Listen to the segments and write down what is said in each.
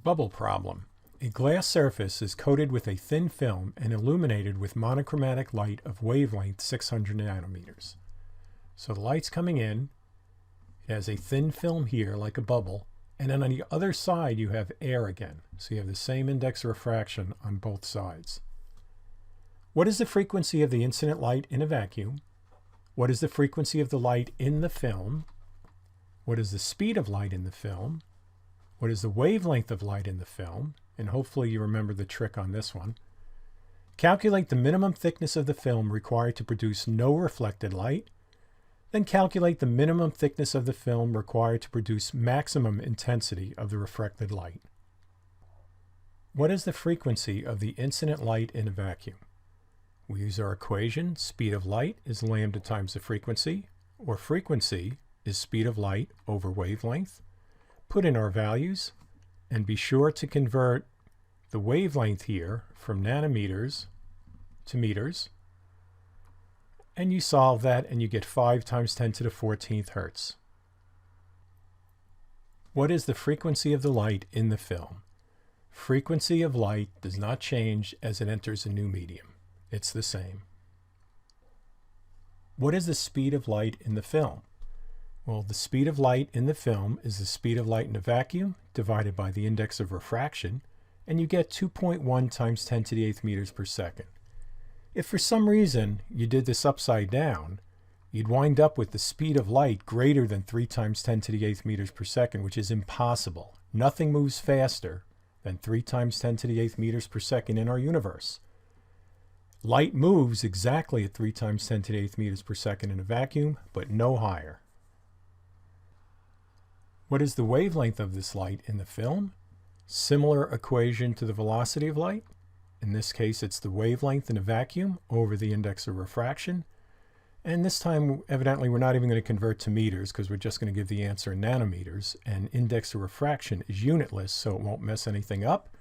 Bubble problem. A glass surface is coated with a thin film and illuminated with monochromatic light of wavelength 600 nanometers. So the light's coming in, it has a thin film here like a bubble, and then on the other side you have air again. So you have the same index of refraction on both sides. What is the frequency of the incident light in a vacuum? What is the frequency of the light in the film? What is the speed of light in the film? What is the wavelength of light in the film? And hopefully you remember the trick on this one. Calculate the minimum thickness of the film required to produce no reflected light. Then calculate the minimum thickness of the film required to produce maximum intensity of the reflected light. What is the frequency of the incident light in a vacuum? We use our equation. Speed of light is lambda times the frequency, or frequency is speed of light over wavelength. Put in our values, and be sure to convert the wavelength here from nanometers to meters. And you solve that and you get 5 times 10 to the 14th hertz. What is the frequency of the light in the film? Frequency of light does not change as it enters a new medium. It's the same. What is the speed of light in the film? Well, the speed of light in the film is the speed of light in a vacuum divided by the index of refraction, and you get 2.1 times 10 to the 8th meters per second. If for some reason you did this upside down, you'd wind up with the speed of light greater than 3 times 10 to the 8th meters per second, which is impossible. Nothing moves faster than 3 times 10 to the 8th meters per second in our universe. Light moves exactly at 3 times 10 to the 8th meters per second in a vacuum, but no higher. What is the wavelength of this light in the film? Similar equation to the velocity of light. In this case, it's the wavelength in a vacuum over the index of refraction. And this time, evidently, we're not even going to convert to meters because we're just going to give the answer in nanometers. And index of refraction is unitless, so it won't mess anything up.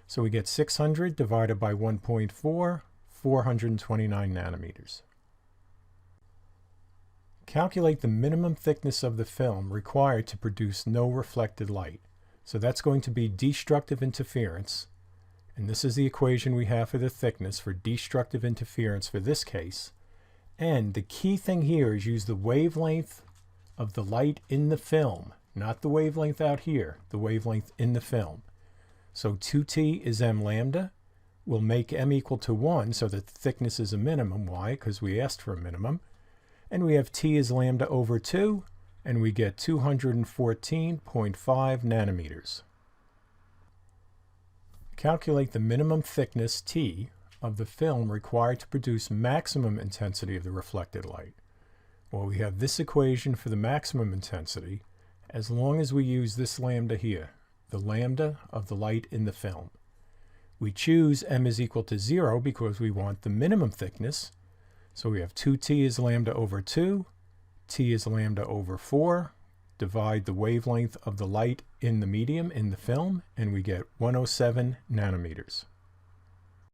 So we get 600 divided by 1.4, 429 nanometers. Calculate the minimum thickness of the film required to produce no reflected light. So that's going to be destructive interference. And this is the equation we have for the thickness for destructive interference for this case. And the key thing here is use the wavelength of the light in the film, not the wavelength out here, the wavelength in the film. So 2t is m lambda. We'll make m equal to 1 so that the thickness is a minimum. Why? Because we asked for a minimum. And we have t is lambda over 2, and we get 214.5 nanometers. Calculate the minimum thickness, t, of the film required to produce maximum intensity of the reflected light. Well, we have this equation for the maximum intensity as long as we use this lambda here, the lambda of the light in the film. We choose m is equal to 0 because we want the minimum thickness. So we have 2t is lambda over 2, t is lambda over 4, divide the wavelength of the light in the medium, in the film, and we get 107 nanometers.